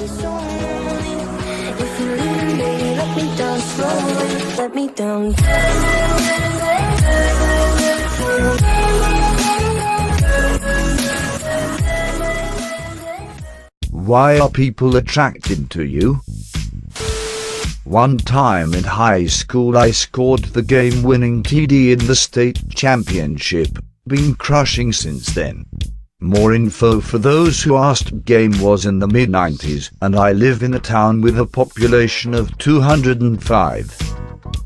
so lonely. If you leave me, let me down slowly. Let me down. Why are people attracted to you? One time in high school I scored the game-winning TD in the state championship, been crushing since then. More info for those who asked. Game was in the mid-90s and I live in a town with a population of 205.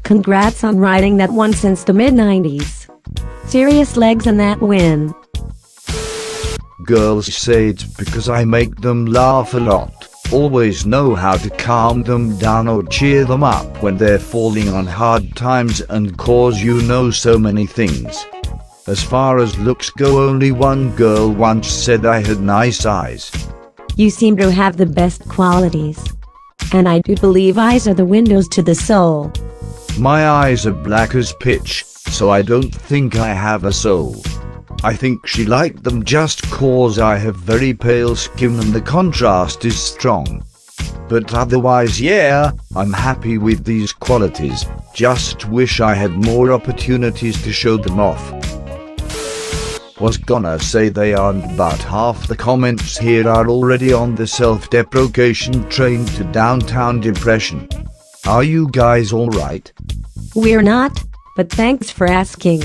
Congrats on riding that one since the mid-90s. Serious legs in that win. Girls say it's because I make them laugh a lot. Always know how to calm them down or cheer them up when they're falling on hard times, and cause so many things. As far as looks go, only one girl once said I had nice eyes. You seem to have the best qualities. And I do believe eyes are the windows to the soul. My eyes are black as pitch, so I don't think I have a soul. I think she liked them just cause I have very pale skin and the contrast is strong. But otherwise, yeah, I'm happy with these qualities, just wish I had more opportunities to show them off. Was gonna say they aren't, but half the comments here are already on the self-deprecation train to downtown depression. Are you guys alright? We're not, but thanks for asking.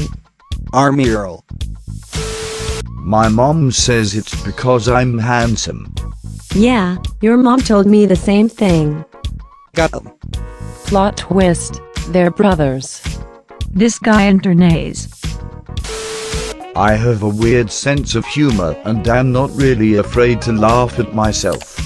Army Earl. My mom says it's because I'm handsome. Yeah, your mom told me the same thing. Got 'em. Plot twist, they're brothers. This guy internays. I have a weird sense of humor and am not really afraid to laugh at myself.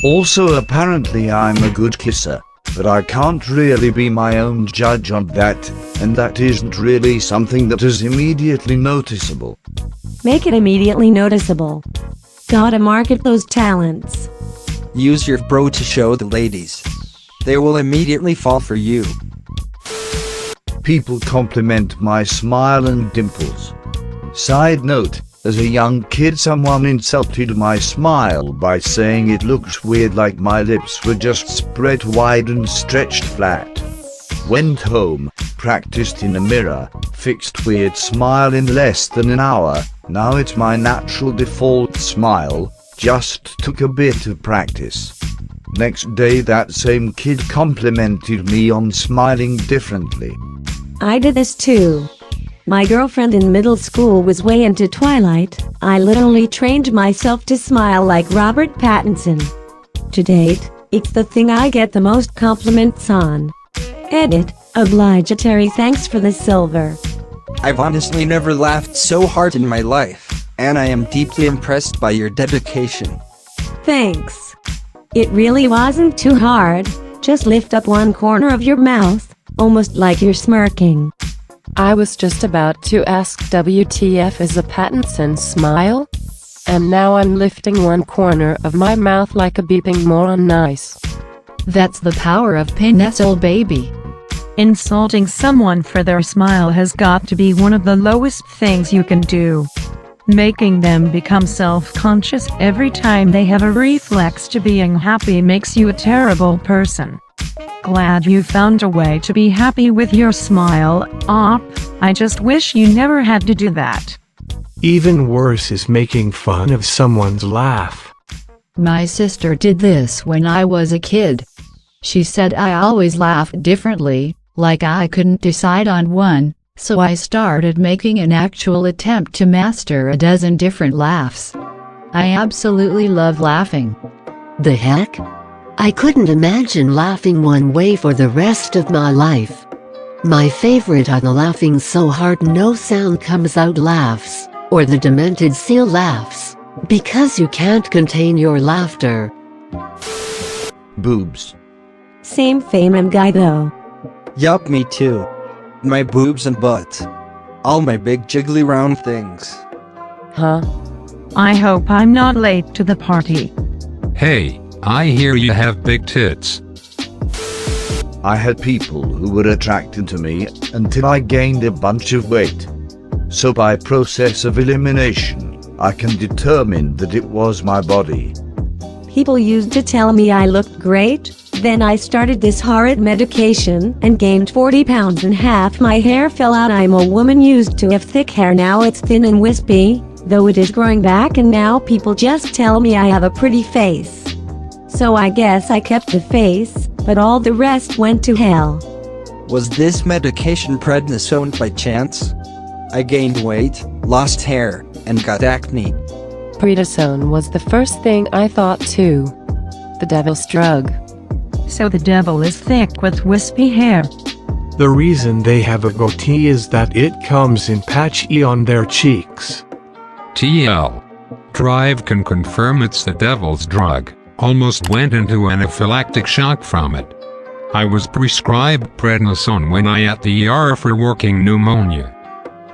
Also, apparently I'm a good kisser, but I can't really be my own judge on that, and that isn't really something that is immediately noticeable. Make it immediately noticeable. Gotta market those talents. Use your bro to show the ladies. They will immediately fall for you. People compliment my smile and dimples. Side note, as a young kid someone insulted my smile by saying it looks weird, like my lips were just spread wide and stretched flat. Went home, practiced in a mirror, fixed weird smile in less than an hour, now it's my natural default smile, just took a bit of practice. Next day that same kid complimented me on smiling differently. I did this too. My girlfriend in middle school was way into Twilight. I literally trained myself to smile like Robert Pattinson. To date, it's the thing I get the most compliments on. Edit, obligatory thanks for the silver. I've honestly never laughed so hard in my life, and I am deeply impressed by your dedication. Thanks. It really wasn't too hard, just lift up one corner of your mouth, almost like you're smirking. I was just about to ask WTF is a Pattinson smile? And now I'm lifting one corner of my mouth like a beeping moron. Nice. That's the power of Pineasol, baby. Insulting someone for their smile has got to be one of the lowest things you can do. Making them become self-conscious every time they have a reflex to being happy makes you a terrible person. Glad you found a way to be happy with your smile, Op. I just wish you never had to do that. Even worse is making fun of someone's laugh. My sister did this when I was a kid. She said I always laughed differently, like I couldn't decide on one, so I started making an actual attempt to master a dozen different laughs. I absolutely love laughing. The heck? I couldn't imagine laughing one way for the rest of my life. My favorite are the laughing so hard no sound comes out laughs, or the demented seal laughs, because you can't contain your laughter. Boobs. Same fame guy though. Yup, me too. My boobs and butt. All my big jiggly round things. Huh? I hope I'm not late to the party. Hey, I hear you have big tits. I had people who were attracted to me until I gained a bunch of weight. So by process of elimination, I can determine that it was my body. People used to tell me I looked great. Then I started this horrid medication and gained 40 pounds and half my hair fell out. I'm a woman used to have thick hair, now it's thin and wispy, though it is growing back, and now people just tell me I have a pretty face. So I guess I kept the face, but all the rest went to hell. Was this medication prednisone by chance? I gained weight, lost hair, and got acne. Prednisone was the first thing I thought too. The devil's drug. So the devil is thick with wispy hair. The reason they have a goatee is that it comes in patchy on their cheeks. TL. Drive can confirm it's the devil's drug. Almost went into anaphylactic shock from it. I was prescribed prednisone when I at the ER for working pneumonia.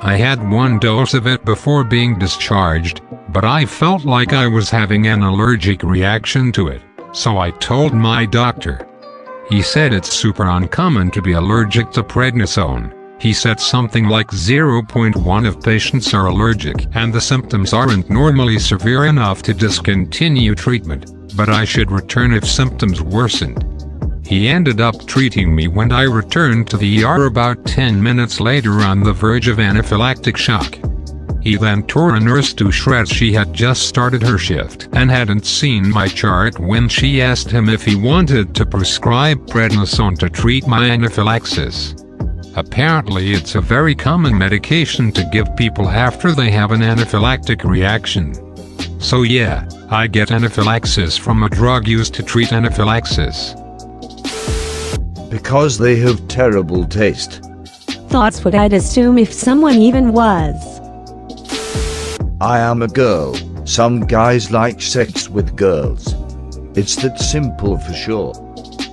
I had 1 dose of it before being discharged, but I felt like I was having an allergic reaction to it, so I told my doctor. He said it's super uncommon to be allergic to prednisone. He said something like 0.1 of patients are allergic and the symptoms aren't normally severe enough to discontinue treatment, but I should return if symptoms worsened. He ended up treating me when I returned to the ER about 10 minutes later on the verge of anaphylactic shock. He then tore a nurse to shreds. She had just started her shift and hadn't seen my chart when she asked him if he wanted to prescribe prednisone to treat my anaphylaxis. Apparently it's a very common medication to give people after they have an anaphylactic reaction. So yeah, I get anaphylaxis from a drug used to treat anaphylaxis. Because they have terrible taste. That's what I'd assume if someone even was. I am a girl. Some guys like sex with girls. It's that simple for sure.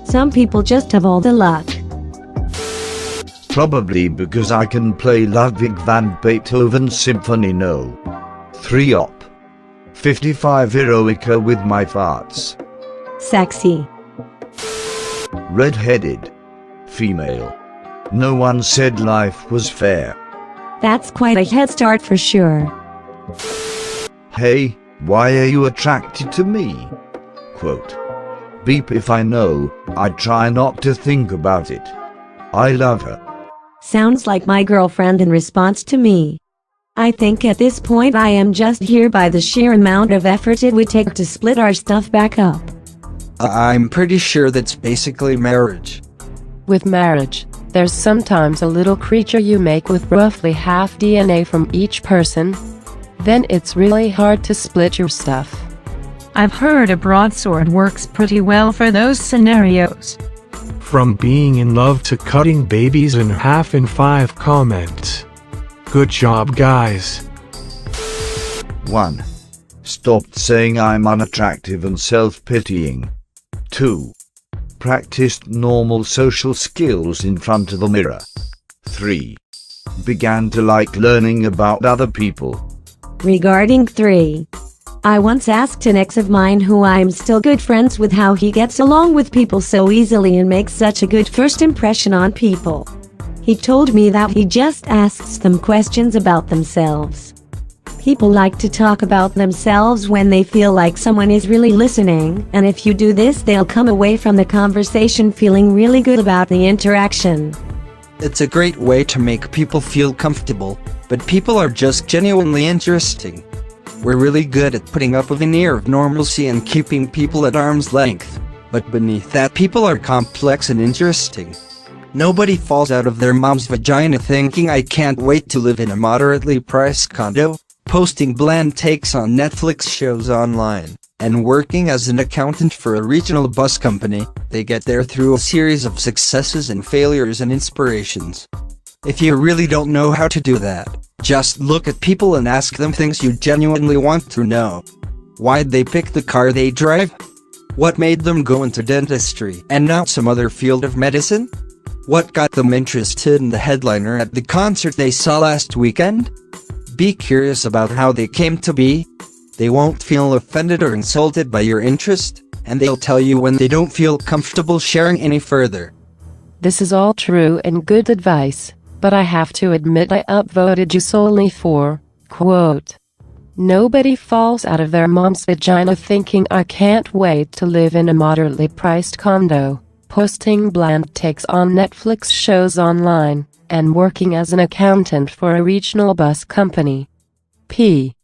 Some people just have all the luck. Probably because I can play Ludwig van Beethoven's Symphony No. 3 op. 55 Eroica with my farts. Sexy. Red-headed. Female. No one said life was fair. That's quite a head start for sure. Hey, why are you attracted to me? Quote. Beep if I know, I try not to think about it. I love her. Sounds like my girlfriend in response to me. I think at this point I am just here by the sheer amount of effort it would take to split our stuff back up. I'm pretty sure that's basically marriage. With marriage, there's sometimes a little creature you make with roughly half DNA from each person. Then it's really hard to split your stuff. I've heard a broadsword works pretty well for those scenarios. From being in love to cutting babies in half in 5 comments. Good job, guys. 1. Stopped saying I'm unattractive and self-pitying. 2. Practiced normal social skills in front of the mirror. 3. Began to like learning about other people. Regarding 3. I once asked an ex of mine who I'm still good friends with how he gets along with people so easily and makes such a good first impression on people. He told me that he just asks them questions about themselves. People like to talk about themselves when they feel like someone is really listening, and if you do this they'll come away from the conversation feeling really good about the interaction. It's a great way to make people feel comfortable, but people are just genuinely interesting. We're really good at putting up a veneer of normalcy and keeping people at arm's length, but beneath that people are complex and interesting. Nobody falls out of their mom's vagina thinking I can't wait to live in a moderately priced condo, posting bland takes on Netflix shows online, and working as an accountant for a regional bus company. They get there through a series of successes and failures and inspirations. If you really don't know how to do that, just look at people and ask them things you genuinely want to know. Why'd they pick the car they drive? What made them go into dentistry and not some other field of medicine? What got them interested in the headliner at the concert they saw last weekend? Be curious about how they came to be. They won't feel offended or insulted by your interest, and they'll tell you when they don't feel comfortable sharing any further. This is all true and good advice, but I have to admit I upvoted you solely for, quote, Nobody falls out of their mom's vagina thinking I can't wait to live in a moderately priced condo, posting bland takes on Netflix shows online, and working as an accountant for a regional bus company. P.